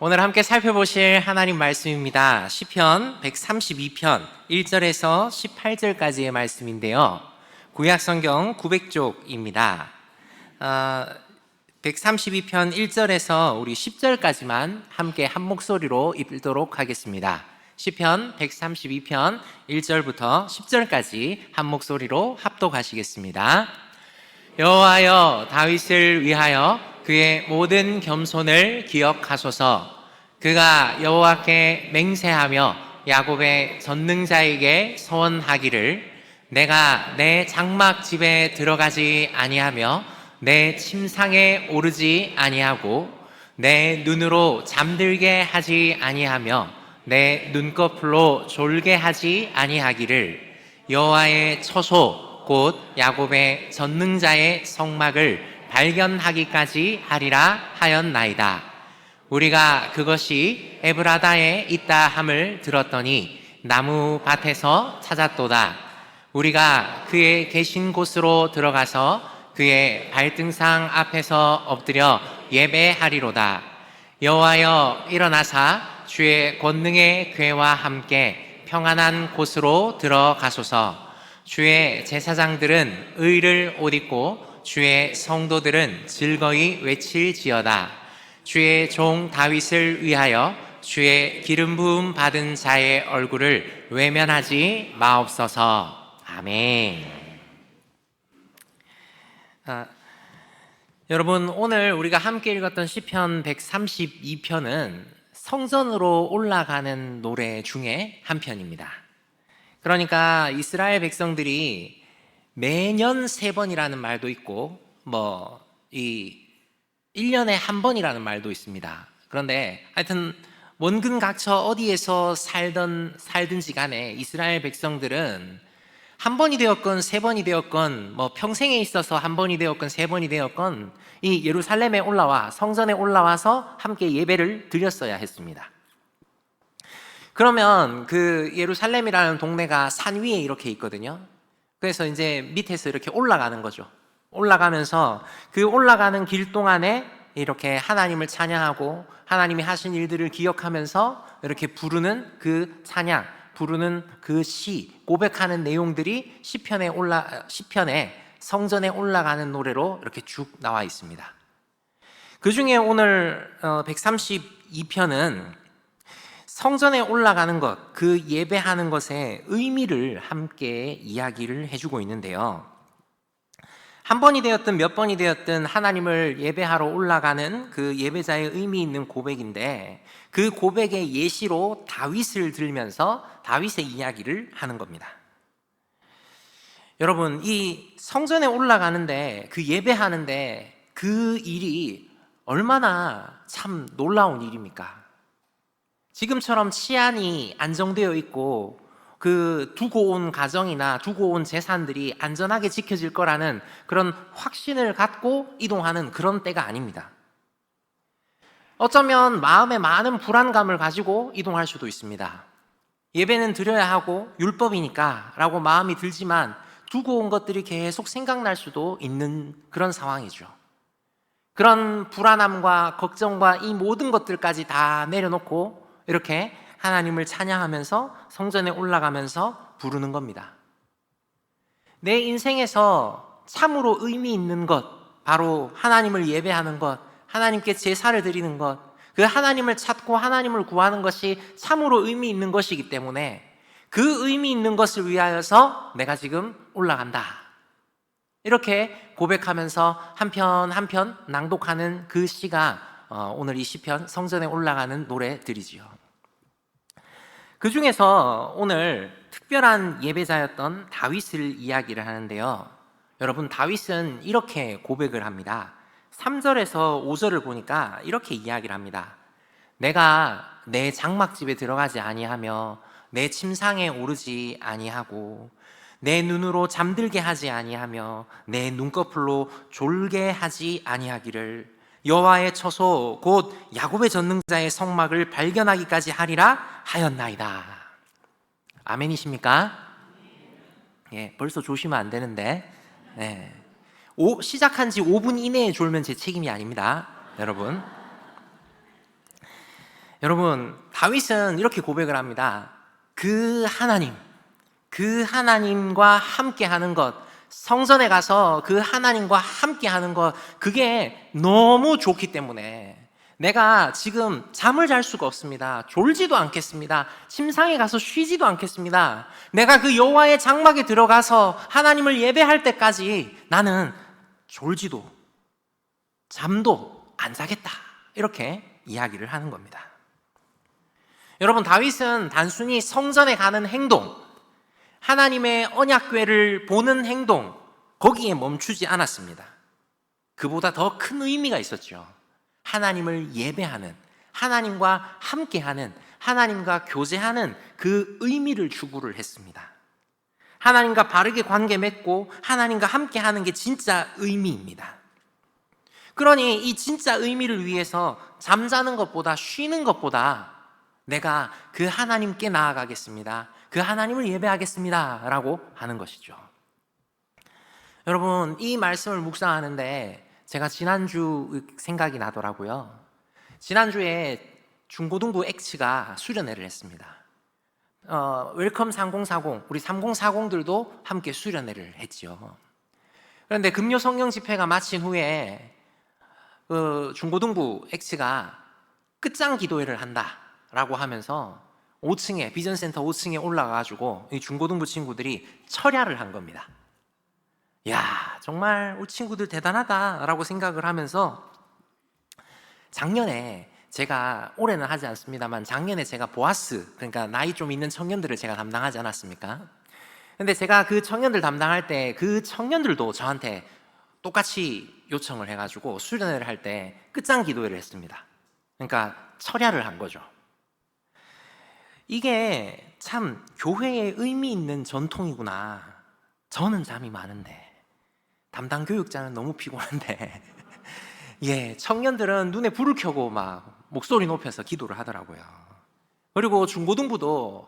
오늘 함께 살펴보실 하나님 말씀입니다. 시편 132편 1절에서 18절까지의 말씀인데요. 구약성경 900쪽입니다. 132편 1절에서 우리 10절까지만 함께 한 목소리로 읽도록 하겠습니다. 시편 132편 1절부터 10절까지 한 목소리로 합독하시겠습니다. 여호와여, 다윗을 위하여 그의 모든 겸손을 기억하소서. 그가 여호와께 맹세하며 야곱의 전능자에게 서원하기를, 내가 내 장막 집에 들어가지 아니하며 내 침상에 오르지 아니하고 내 눈으로 잠들게 하지 아니하며 내 눈꺼풀로 졸게 하지 아니하기를, 여호와의 처소 곧 야곱의 전능자의 성막을 발견하기까지 하리라 하였나이다. 우리가 그것이 에브라다에 있다 함을 들었더니 나무 밭에서 찾았도다. 우리가 그의 계신 곳으로 들어가서 그의 발등상 앞에서 엎드려 예배하리로다. 여호와여, 일어나사 주의 권능의 궤와 함께 평안한 곳으로 들어가소서. 주의 제사장들은 의를 옷 입고 주의 성도들은 즐거이 외칠지어다. 주의 종 다윗을 위하여 주의 기름 부음 받은 자의 얼굴을 외면하지 마옵소서. 아멘. 여러분, 오늘 우리가 함께 읽었던 시편 132편은 성전으로 올라가는 노래 중에 한 편입니다. 그러니까 이스라엘 백성들이 매년 3번이라는 말도 있고 1년에 한 번이라는 말도 있습니다. 그런데 하여튼 원근각처 어디에서 살든지 간에 이스라엘 백성들은 한 번이 되었건 3번이 되었건 평생에 있어서 한 번이 되었건 3번이 되었건 이 예루살렘에 올라와 성전에 올라와서 함께 예배를 드렸어야 했습니다. 그러면 그 예루살렘이라는 동네가 산 위에 이렇게 있거든요. 그래서 이제 밑에서 이렇게 올라가는 거죠. 올라가면서 그 올라가는 길 동안에 이렇게 하나님을 찬양하고 하나님이 하신 일들을 기억하면서 이렇게 부르는 그 찬양, 부르는 그 시, 고백하는 내용들이 시편에 성전에 올라가는 노래로 이렇게 쭉 나와 있습니다. 그 중에 오늘 132편은 성전에 올라가는 것, 그 예배하는 것의 의미를 함께 이야기를 해주고 있는데요. 한 번이 되었든 몇 번이 되었든 하나님을 예배하러 올라가는 그 예배자의 의미 있는 고백인데, 그 고백의 예시로 다윗을 들면서 다윗의 이야기를 하는 겁니다. 여러분, 이 성전에 올라가는데, 그 예배하는데 그 일이 얼마나 참 놀라운 일입니까? 지금처럼 치안이 안정되어 있고 그 두고 온 가정이나 두고 온 재산들이 안전하게 지켜질 거라는 그런 확신을 갖고 이동하는 그런 때가 아닙니다. 어쩌면 마음에 많은 불안감을 가지고 이동할 수도 있습니다. 예배는 드려야 하고 율법이니까 라고 마음이 들지만 두고 온 것들이 계속 생각날 수도 있는 그런 상황이죠. 그런 불안함과 걱정과 이 모든 것들까지 다 내려놓고 이렇게 하나님을 찬양하면서 성전에 올라가면서 부르는 겁니다. 내 인생에서 참으로 의미 있는 것, 바로 하나님을 예배하는 것, 하나님께 제사를 드리는 것, 그 하나님을 찾고 하나님을 구하는 것이 참으로 의미 있는 것이기 때문에 그 의미 있는 것을 위하여서 내가 지금 올라간다. 이렇게 고백하면서 한 편 한 편 낭독하는 그 시가 오늘 이 시편 성전에 올라가는 노래들이지요. 그 중에서 오늘 특별한 예배자였던 다윗을 이야기를 하는데요. 여러분, 다윗은 이렇게 고백을 합니다. 3절에서 5절을 보니까 이렇게 이야기를 합니다. 내가 내 장막집에 들어가지 아니하며 내 침상에 오르지 아니하고 내 눈으로 잠들게 하지 아니하며 내 눈꺼풀로 졸게 하지 아니하기를, 여호와의 처소 곧 야곱의 전능자의 성막을 발견하기까지 하리라 하였나이다. 아멘이십니까? 예, 벌써 조시면 안 되는데 시작한 지 5분 이내에 졸면 제 책임이 아닙니다, 여러분. 여러분, 다윗은 이렇게 고백을 합니다. 그 하나님과 함께 하는 것, 성전에 가서 그 하나님과 함께 하는 것, 그게 너무 좋기 때문에 내가 지금 잠을 잘 수가 없습니다. 졸지도 않겠습니다. 침상에 가서 쉬지도 않겠습니다. 내가 그 여호와의 장막에 들어가서 하나님을 예배할 때까지 나는 졸지도 잠도 안 자겠다. 이렇게 이야기를 하는 겁니다. 여러분, 다윗은 단순히 성전에 가는 행동, 하나님의 언약궤를 보는 행동, 거기에 멈추지 않았습니다. 그보다 더 큰 의미가 있었죠. 하나님을 예배하는, 하나님과 함께하는, 하나님과 교제하는 그 의미를 추구를 했습니다. 하나님과 바르게 관계 맺고 하나님과 함께하는 게 진짜 의미입니다. 그러니 이 진짜 의미를 위해서 잠자는 것보다, 쉬는 것보다 내가 그 하나님께 나아가겠습니다. 그 하나님을 예배하겠습니다. 라고 하는 것이죠. 여러분, 이 말씀을 묵상하는데 제가 지난주 생각이 나더라고요. 지난주에 중고등부 X가 수련회를 했습니다. 웰컴 3040, 우리 3040들도 함께 수련회를 했지요. 그런데 금요 성령 집회가 마친 후에 중고등부 X가 끝장 기도회를 한다라고 하면서 5층에, 비전센터 5층에 올라가가지고 이 중고등부 친구들이 철야를 한 겁니다. 야, 정말 우리 친구들 대단하다라고 생각을 하면서 작년에 제가, 올해는 하지 않습니다만 작년에 제가 보아스, 그러니까 나이 좀 있는 청년들을 제가 담당하지 않았습니까? 근데 제가 그 청년들 담당할 때 그 청년들도 저한테 똑같이 요청을 해가지고 수련회를 할 때 끝장 기도회를 했습니다. 그러니까 철야를 한 거죠. 이게 참 교회에 의미 있는 전통이구나. 저는 잠이 많은데 담당 교육자는 너무 피곤한데 예, 청년들은 눈에 불을 켜고 막 목소리 높여서 기도를 하더라고요. 그리고 중고등부도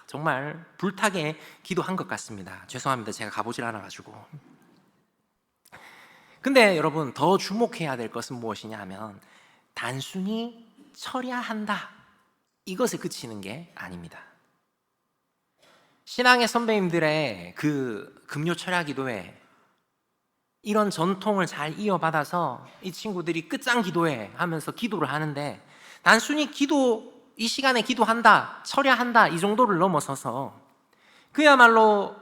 정말 불타게 기도한 것 같습니다. 죄송합니다. 제가 가보질 않아가지고. 근데 여러분, 더 주목해야 될 것은 무엇이냐 하면 단순히 철야한다, 이것에 그치는 게 아닙니다. 신앙의 선배님들의 그 금요 철야 기도회, 이런 전통을 잘 이어받아서 이 친구들이 끝장 기도회 하면서 기도를 하는데 단순히 이 시간에 기도한다, 철야한다, 이 정도를 넘어서서 그야말로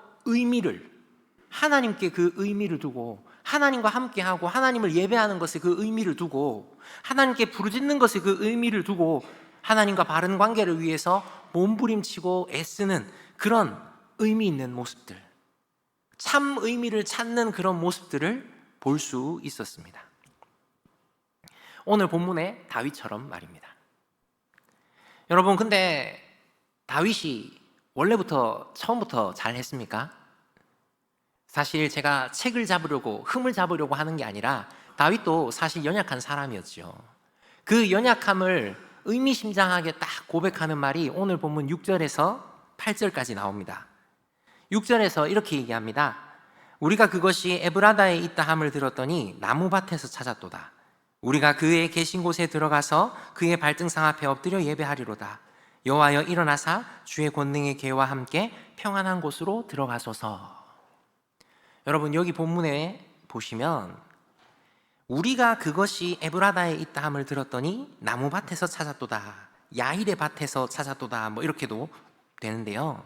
하나님께 그 의미를 두고, 하나님과 함께하고 하나님을 예배하는 것에 그 의미를 두고, 하나님께 부르짖는 것에 그 의미를 두고 하나님과 바른 관계를 위해서 몸부림치고 애쓰는 그런 의미 있는 모습들, 참 의미를 찾는 그런 모습들을 볼 수 있었습니다. 오늘 본문의 다윗처럼 말입니다. 여러분, 근데 다윗이 처음부터 잘했습니까? 사실 제가 책을 잡으려고, 흠을 잡으려고 하는 게 아니라 다윗도 사실 연약한 사람이었죠. 그 연약함을 의미심장하게 딱 고백하는 말이 오늘 본문 6절에서 8절까지 나옵니다. 6절에서 이렇게 얘기합니다. 우리가 그것이 에브라다에 있다 함을 들었더니 나무밭에서 찾았도다. 우리가 그의 계신 곳에 들어가서 그의 발등상 앞에 엎드려 예배하리로다. 여호와여 일어나사 주의 권능의 계와 함께 평안한 곳으로 들어가소서. 여러분, 여기 본문에 보시면 우리가 그것이 에브라다에 있다 함을 들었더니 나무밭에서 찾았도다, 야일의 밭에서 찾았도다, 뭐 이렇게도 되는데요.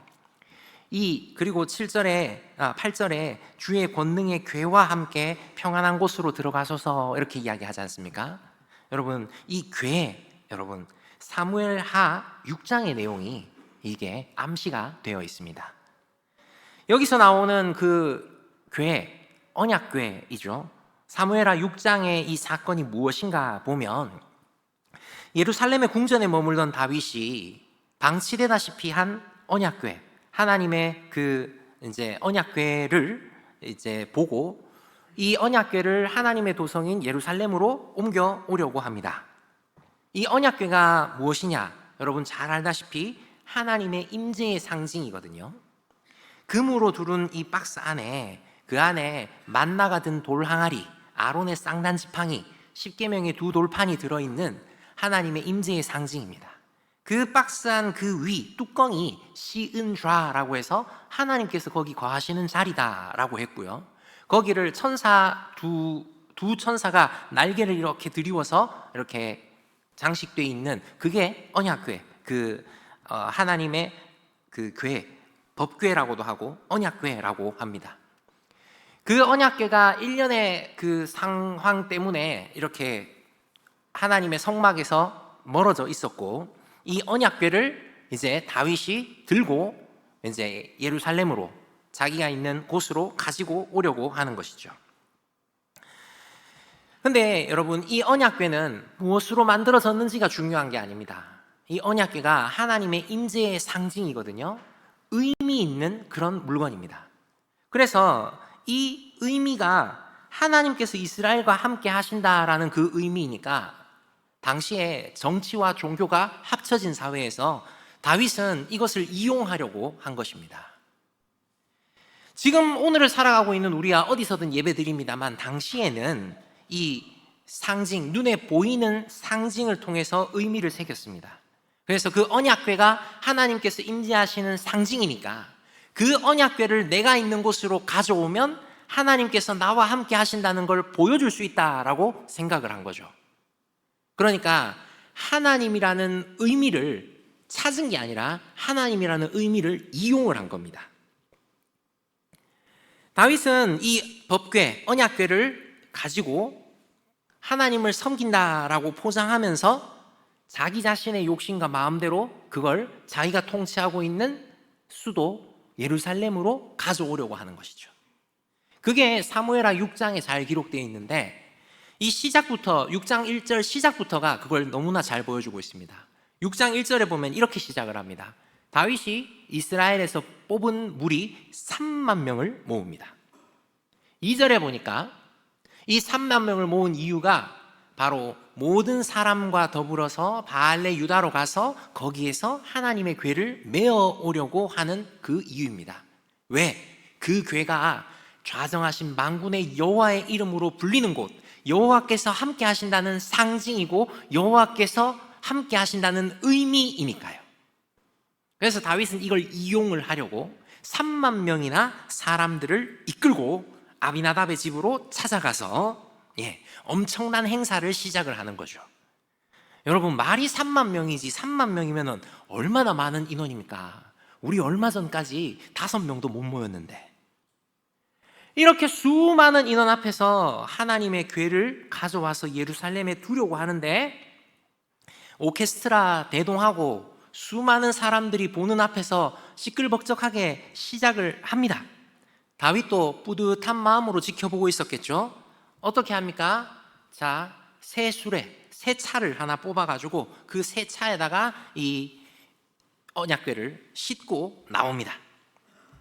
그리고 8절에 주의 권능의 궤와 함께 평안한 곳으로 들어가소서, 이렇게 이야기하지 않습니까? 여러분, 이 궤, 여러분, 사무엘하 6장의 내용이 이게 암시가 되어 있습니다. 여기서 나오는 그 궤, 언약궤이죠. 사무엘하 6장의 이 사건이 무엇인가 보면 예루살렘의 궁전에 머물던 다윗이 방치되다시피 한 언약궤, 하나님의 언약궤를 보고 이 언약궤를 하나님의 도성인 예루살렘으로 옮겨 오려고 합니다. 이 언약궤가 무엇이냐? 여러분 잘 알다시피 하나님의 임재의 상징이거든요. 금으로 두른 이 박스 안에, 그 안에 만나가 든 돌 항아리, 아론의 쌍난 지팡이, 십계명의 두 돌판이 들어있는 하나님의 임재의 상징입니다. 그 박스한 그 위 뚜껑이 시은좌라고 해서 하나님께서 거기 거하시는 자리다라고 했고요. 거기를 천사 두 천사가 날개를 이렇게 드리워서 이렇게 장식되어 있는 그게 언약궤, 하나님의 그 궤, 법궤라고도 하고 언약궤라고 합니다. 그 언약궤가 1년의 그 상황 때문에 이렇게 하나님의 성막에서 멀어져 있었고, 이 언약궤를 이제 다윗이 들고 이제 예루살렘으로, 자기가 있는 곳으로 가지고 오려고 하는 것이죠. 근데 여러분, 이 언약궤는 무엇으로 만들어졌는지가 중요한 게 아닙니다. 이 언약궤가 하나님의 임재의 상징이거든요. 의미 있는 그런 물건입니다. 그래서 이 의미가 하나님께서 이스라엘과 함께 하신다라는 그 의미이니까, 당시에 정치와 종교가 합쳐진 사회에서 다윗은 이것을 이용하려고 한 것입니다. 지금 오늘을 살아가고 있는 우리가 어디서든 예배드립니다만, 당시에는 이 상징, 눈에 보이는 상징을 통해서 의미를 새겼습니다. 그래서 그 언약궤가 하나님께서 임재하시는 상징이니까 그 언약궤를 내가 있는 곳으로 가져오면 하나님께서 나와 함께 하신다는 걸 보여줄 수 있다라고 생각을 한 거죠. 그러니까 하나님이라는 의미를 찾은 게 아니라 하나님이라는 의미를 이용을 한 겁니다. 다윗은 이 법궤, 언약궤를 가지고 하나님을 섬긴다라고 포장하면서 자기 자신의 욕심과 마음대로 그걸 자기가 통치하고 있는 수도 예루살렘으로 가져오려고 하는 것이죠. 그게 사무엘하 6장에 잘 기록되어 있는데, 이 시작부터 6장 1절 시작부터가 그걸 너무나 잘 보여주고 있습니다. 6장 1절에 보면 이렇게 시작을 합니다. 다윗이 이스라엘에서 뽑은 무리 3만 명을 모읍니다. 2절에 보니까 이 3만 명을 모은 이유가 바로 모든 사람과 더불어서 바알레 유다로 가서 거기에서 하나님의 궤를 메어 오려고 하는 그 이유입니다. 왜? 그 궤가 좌정하신 만군의 여호와의 이름으로 불리는 곳, 여호와께서 함께 하신다는 상징이고 여호와께서 함께 하신다는 의미이니까요. 그래서 다윗은 이걸 이용을 하려고 3만 명이나 사람들을 이끌고 아비나답의 집으로 찾아가서 엄청난 행사를 시작을 하는 거죠. 여러분, 말이 3만 명이지 3만 명이면 얼마나 많은 인원입니까? 우리 얼마 전까지 5명도 못 모였는데, 이렇게 수많은 인원 앞에서 하나님의 궤를 가져와서 예루살렘에 두려고 하는데, 오케스트라 대동하고 수많은 사람들이 보는 앞에서 시끌벅적하게 시작을 합니다. 다윗도 뿌듯한 마음으로 지켜보고 있었겠죠. 어떻게 합니까? 자, 새 수레, 새 차를 하나 뽑아가지고 그 새 차에다가 이 언약궤를 싣고 나옵니다.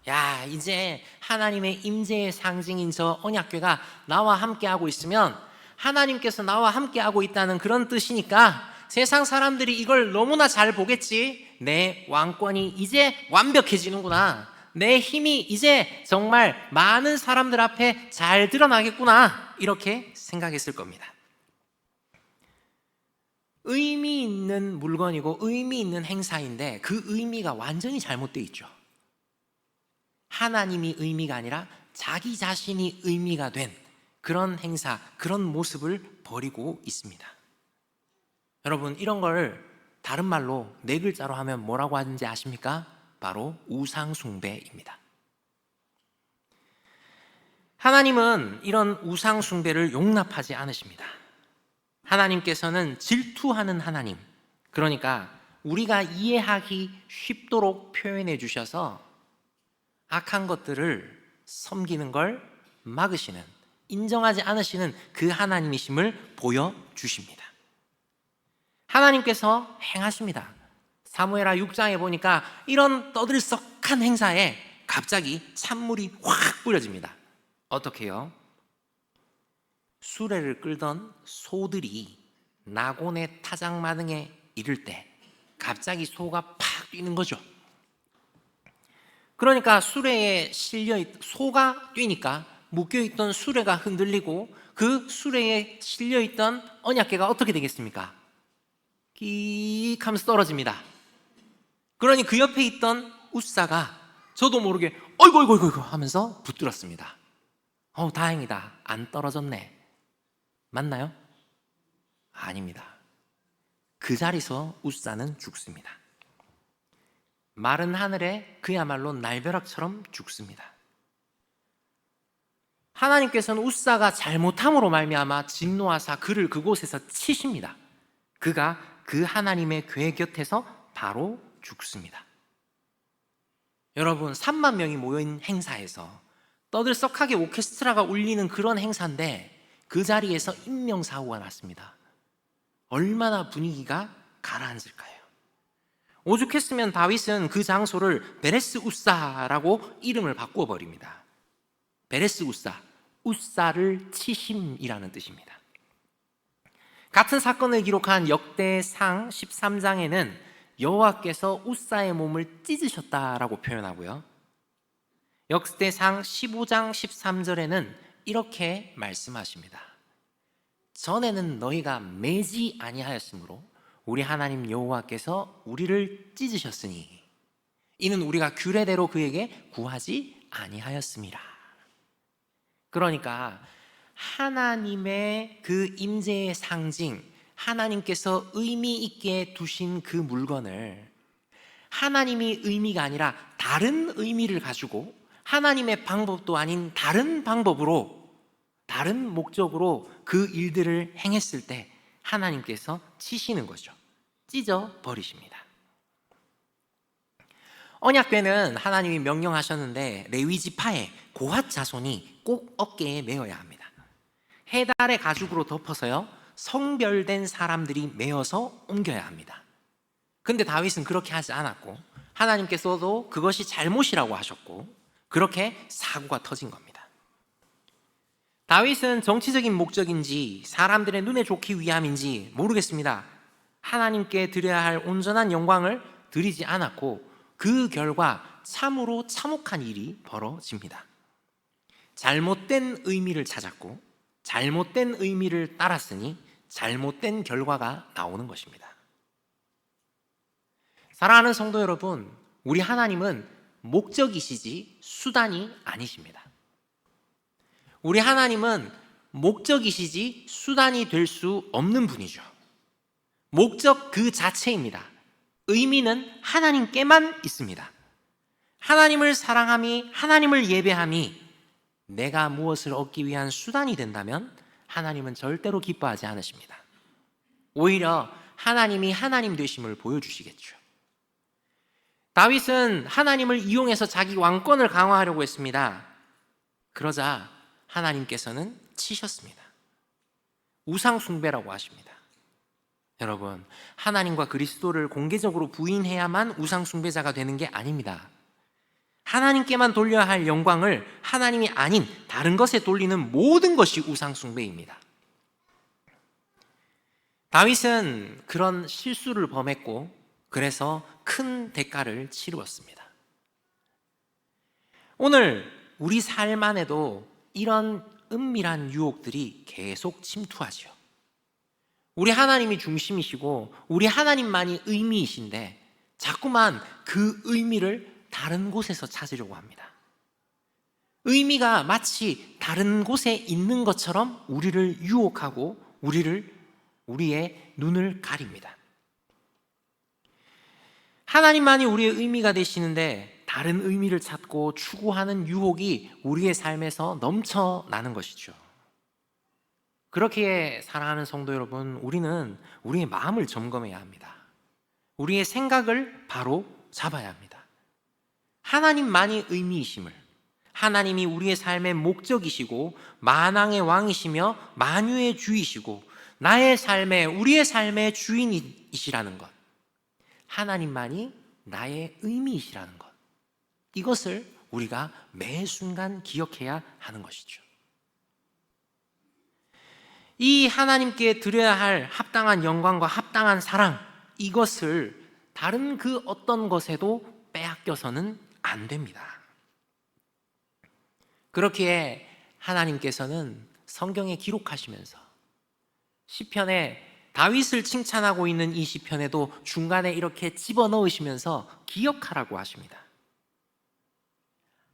야, 이제 하나님의 임재의 상징인 저 언약궤가 나와 함께하고 있으면 하나님께서 나와 함께하고 있다는 그런 뜻이니까 세상 사람들이 이걸 너무나 잘 보겠지. 내 왕권이 이제 완벽해지는구나. 내 힘이 이제 정말 많은 사람들 앞에 잘 드러나겠구나. 이렇게 생각했을 겁니다. 의미 있는 물건이고 의미 있는 행사인데 그 의미가 완전히 잘못되어 있죠. 하나님이 의미가 아니라 자기 자신이 의미가 된 그런 행사, 그런 모습을 버리고 있습니다. 여러분, 이런 걸 다른 말로 4글자로 하면 뭐라고 하는지 아십니까? 바로 우상숭배입니다. 하나님은 이런 우상숭배를 용납하지 않으십니다. 하나님께서는 질투하는 하나님, 그러니까 우리가 이해하기 쉽도록 표현해 주셔서 악한 것들을 섬기는 걸 막으시는, 인정하지 않으시는 그 하나님이심을 보여주십니다. 하나님께서 행하십니다. 사무엘하 6장에 보니까 이런 떠들썩한 행사에 갑자기 찬물이 확 뿌려집니다. 어떻게요? 수레를 끌던 소들이 나곤의 타작마당에 이를 때 갑자기 소가 팍 뛰는 거죠. 그러니까 수레에 소가 뛰니까 묶여있던 수레가 흔들리고 그 수레에 실려있던 언약궤가 어떻게 되겠습니까? 끼익 하면서 떨어집니다. 그러니 그 옆에 있던 웃사가 저도 모르게 어이구 어이구 어이구 하면서 붙들었습니다. 다행이다, 안 떨어졌네. 맞나요? 아닙니다. 그 자리에서 웃사는 죽습니다. 마른 하늘에 그야말로 날벼락처럼 죽습니다. 하나님께서는 웃사가 잘못함으로 말미암아 진노하사 그를 그곳에서 치십니다. 그가 그 하나님의 궤 곁에서 바로 죽습니다. 여러분, 3만 명이 모인 행사에서 떠들썩하게 오케스트라가 울리는 그런 행사인데 그 자리에서 인명사고가 났습니다. 얼마나 분위기가 가라앉을까요? 오죽했으면 다윗은 그 장소를 베레스 웃사라고 이름을 바꾸어 버립니다. 베레스 웃사, 웃사를 치심이라는 뜻입니다. 같은 사건을 기록한 역대상 13장에는 여호와께서 웃사의 몸을 찢으셨다라고 표현하고요, 역대상 15장 13절에는 이렇게 말씀하십니다. 전에는 너희가 매지 아니하였으므로 우리 하나님 여호와께서 우리를 찢으셨으니 이는 우리가 규례대로 그에게 구하지 아니하였음이라. 그러니까 하나님의 그 임재의 상징, 하나님께서 의미 있게 두신 그 물건을 하나님이 의미가 아니라 다른 의미를 가지고 하나님의 방법도 아닌 다른 방법으로, 다른 목적으로 그 일들을 행했을 때 하나님께서 치시는 거죠. 찢어 버리십니다. 언약궤는 하나님이 명령하셨는데 레위 지파의 고핫 자손이 꼭 어깨에 메어야 합니다. 해달의 가죽으로 덮어서요, 성별된 사람들이 메어서 옮겨야 합니다. 근데 다윗은 그렇게 하지 않았고 하나님께서도 그것이 잘못이라고 하셨고 그렇게 사고가 터진 겁니다. 다윗은 정치적인 목적인지 사람들의 눈에 좋기 위함인지 모르겠습니다. 하나님께 드려야 할 온전한 영광을 드리지 않았고 그 결과 참으로 참혹한 일이 벌어집니다. 잘못된 의미를 찾았고 잘못된 의미를 따랐으니 잘못된 결과가 나오는 것입니다. 사랑하는 성도 여러분, 우리 하나님은 목적이시지 수단이 아니십니다. 우리 하나님은 목적이시지 수단이 될 수 없는 분이죠. 목적 그 자체입니다. 의미는 하나님께만 있습니다. 하나님을 사랑함이, 하나님을 예배함이 내가 무엇을 얻기 위한 수단이 된다면 하나님은 절대로 기뻐하지 않으십니다. 오히려 하나님이 하나님 되심을 보여주시겠죠. 다윗은 하나님을 이용해서 자기 왕권을 강화하려고 했습니다. 그러자 하나님께서는 치셨습니다. 우상숭배라고 하십니다. 여러분, 하나님과 그리스도를 공개적으로 부인해야만 우상숭배자가 되는 게 아닙니다. 하나님께만 돌려야 할 영광을 하나님이 아닌 다른 것에 돌리는 모든 것이 우상숭배입니다. 다윗은 그런 실수를 범했고 그래서 큰 대가를 치루었습니다. 오늘 우리 삶 안에도 이런 은밀한 유혹들이 계속 침투하죠. 우리 하나님이 중심이시고 우리 하나님만이 의미이신데 자꾸만 그 의미를 다른 곳에서 찾으려고 합니다. 의미가 마치 다른 곳에 있는 것처럼 우리를 유혹하고 우리의 눈을 가립니다. 하나님만이 우리의 의미가 되시는데 다른 의미를 찾고 추구하는 유혹이 우리의 삶에서 넘쳐나는 것이죠. 그렇게 사랑하는 성도 여러분, 우리는 우리의 마음을 점검해야 합니다. 우리의 생각을 바로 잡아야 합니다. 하나님만이 의미이심을, 하나님이 우리의 삶의 목적이시고 만왕의 왕이시며 만유의 주이시고 나의 삶의, 우리의 삶의 주인이시라는 것, 하나님만이 나의 의미이시라는 것, 이것을 우리가 매 순간 기억해야 하는 것이죠. 이 하나님께 드려야 할 합당한 영광과 합당한 사랑, 이것을 다른 그 어떤 것에도 빼앗겨서는 안 됩니다. 그렇기에 하나님께서는 성경에 기록하시면서 시편에 다윗을 칭찬하고 있는 이 시편에도 중간에 이렇게 집어넣으시면서 기억하라고 하십니다.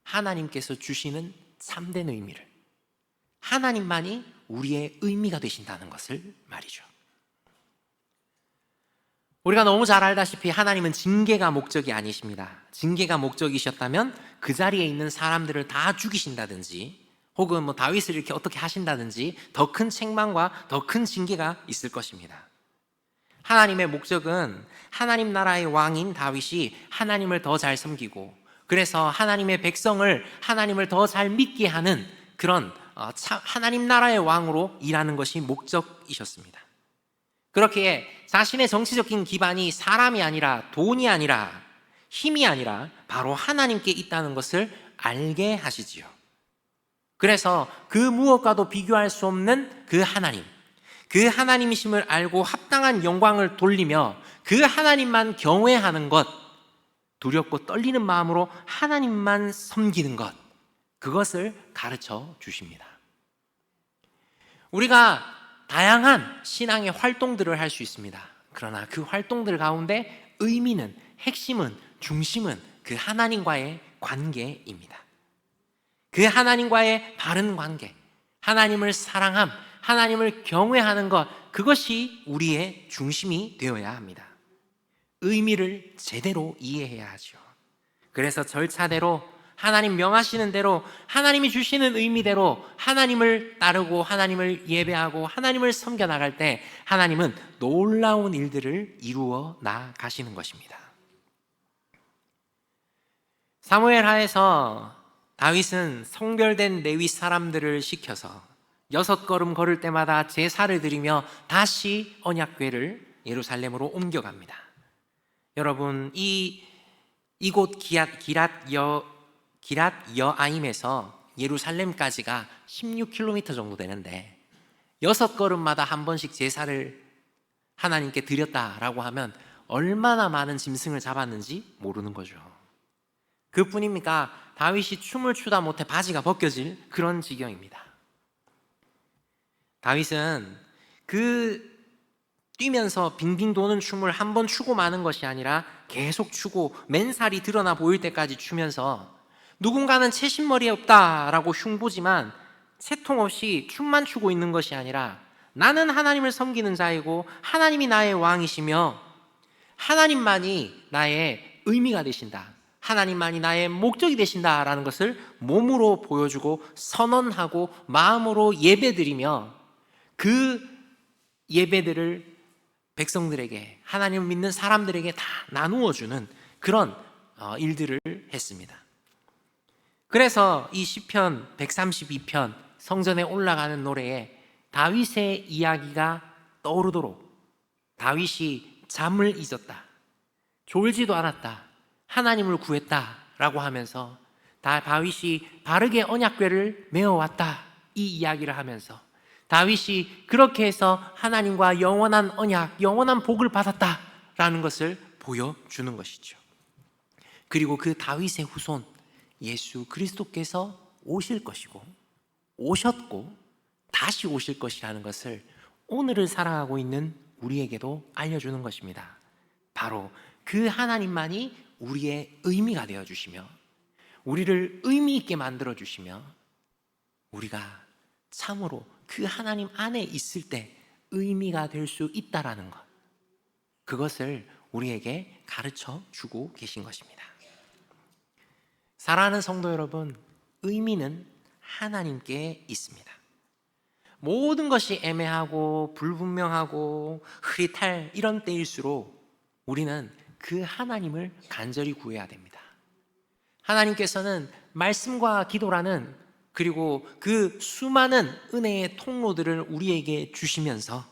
하나님께서 주시는 참된 의미를, 하나님만이 우리의 의미가 되신다는 것을 말이죠. 우리가 너무 잘 알다시피 하나님은 징계가 목적이 아니십니다. 징계가 목적이셨다면 그 자리에 있는 사람들을 다 죽이신다든지, 혹은 다윗을 이렇게 어떻게 하신다든지 더 큰 책망과 더 큰 징계가 있을 것입니다. 하나님의 목적은 하나님 나라의 왕인 다윗이 하나님을 더 잘 섬기고, 그래서 하나님의 백성을 하나님을 더 잘 믿게 하는 그런 하나님 나라의 왕으로 일하는 것이 목적이셨습니다. 그렇게 자신의 정치적인 기반이 사람이 아니라, 돈이 아니라, 힘이 아니라 바로 하나님께 있다는 것을 알게 하시지요. 그래서 그 무엇과도 비교할 수 없는 그 하나님이심을 알고 합당한 영광을 돌리며 그 하나님만 경외하는 것, 두렵고 떨리는 마음으로 하나님만 섬기는 것, 그것을 가르쳐 주십니다. 우리가 다양한 신앙의 활동들을 할 수 있습니다. 그러나 그 활동들 가운데 의미는, 핵심은, 중심은 그 하나님과의 관계입니다. 그 하나님과의 바른 관계, 하나님을 사랑함, 하나님을 경외하는 것, 그것이 우리의 중심이 되어야 합니다. 의미를 제대로 이해해야 하죠. 그래서 절차대로, 하나님 명하시는 대로, 하나님이 주시는 의미대로 하나님을 따르고 하나님을 예배하고 하나님을 섬겨나갈 때 하나님은 놀라운 일들을 이루어 나가시는 것입니다. 사무엘하에서 다윗은 성별된 레위 사람들을 시켜서 6걸음 걸을 때마다 제사를 드리며 다시 언약궤를 예루살렘으로 옮겨갑니다. 여러분, 이곳 기랏 여아임에서 예루살렘까지가 16km 정도 되는데 6걸음마다 한 번씩 제사를 하나님께 드렸다라고 하면 얼마나 많은 짐승을 잡았는지 모르는 거죠. 그뿐입니까? 다윗이 춤을 추다 못해 바지가 벗겨질 그런 지경입니다. 다윗은 뛰면서 빙빙 도는 춤을 한 번 추고 마는 것이 아니라 계속 추고 맨살이 드러나 보일 때까지 추면서, 누군가는 채신머리에 없다라고 흉보지만 채통 없이 춤만 추고 있는 것이 아니라 나는 하나님을 섬기는 자이고 하나님이 나의 왕이시며 하나님만이 나의 의미가 되신다, 하나님만이 나의 목적이 되신다라는 것을 몸으로 보여주고 선언하고 마음으로 예배드리며 그 예배들을 백성들에게, 하나님을 믿는 사람들에게 다 나누어주는 그런 일들을 했습니다. 그래서 이 시편 132편 성전에 올라가는 노래에 다윗의 이야기가 떠오르도록, 다윗이 잠을 잊었다, 졸지도 않았다, 하나님을 구했다 라고 하면서 다윗이 바르게 언약궤를 메어왔다, 이 이야기를 하면서 다윗이 그렇게 해서 하나님과 영원한 언약, 영원한 복을 받았다라는 것을 보여주는 것이죠. 그리고 그 다윗의 후손 예수 그리스도께서 오실 것이고, 오셨고 다시 오실 것이라는 것을 오늘을 살아가고 있는 우리에게도 알려주는 것입니다. 바로 그 하나님만이 우리의 의미가 되어주시며 우리를 의미 있게 만들어주시며 우리가 참으로 그 하나님 안에 있을 때 의미가 될 수 있다라는 것, 그것을 우리에게 가르쳐 주고 계신 것입니다. 사랑하는 성도 여러분, 의미는 하나님께 있습니다. 모든 것이 애매하고 불분명하고 흐릿할 이런 때일수록 우리는 그 하나님을 간절히 구해야 됩니다. 하나님께서는 말씀과 기도라는, 그리고 그 수많은 은혜의 통로들을 우리에게 주시면서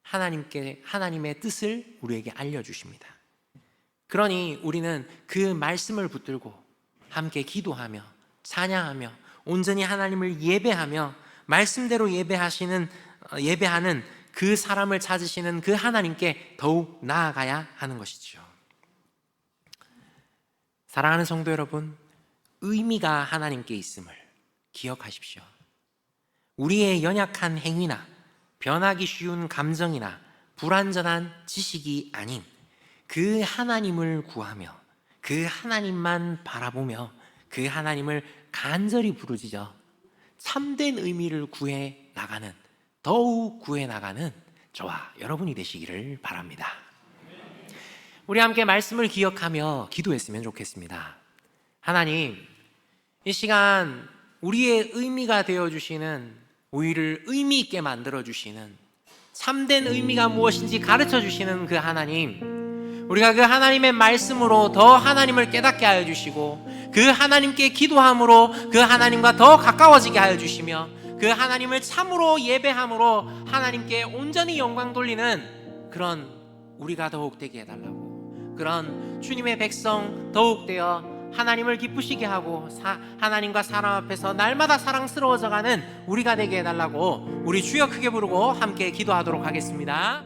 하나님의 뜻을 우리에게 알려주십니다. 그러니 우리는 그 말씀을 붙들고 함께 기도하며 찬양하며 온전히 하나님을 예배하며 말씀대로 예배하는 그 사람을 찾으시는 그 하나님께 더욱 나아가야 하는 것이죠. 사랑하는 성도 여러분, 의미가 하나님께 있음을 기억하십시오. 우리의 연약한 행위나 변하기 쉬운 감정이나 불완전한 지식이 아닌 그 하나님을 구하며 그 하나님만 바라보며 그 하나님을 간절히 부르짖어 참된 의미를 구해 나가는, 더욱 구해 나가는 저와 여러분이 되시기를 바랍니다. 우리 함께 말씀을 기억하며 기도했으면 좋겠습니다. 하나님, 이 시간 우리의 의미가 되어주시는, 우리를 의미 있게 만들어주시는, 참된 의미가 무엇인지 가르쳐주시는 그 하나님, 우리가 그 하나님의 말씀으로 더 하나님을 깨닫게 하여 주시고 그 하나님께 기도함으로 그 하나님과 더 가까워지게 하여 주시며 그 하나님을 참으로 예배함으로 하나님께 온전히 영광 돌리는 그런 우리가 더욱 되게 해달라고, 그런 주님의 백성 더욱 되어 하나님을 기쁘시게 하고 하나님과 사람 앞에서 날마다 사랑스러워져가는 우리가 되게 해달라고 우리 주여 크게 부르고 함께 기도하도록 하겠습니다.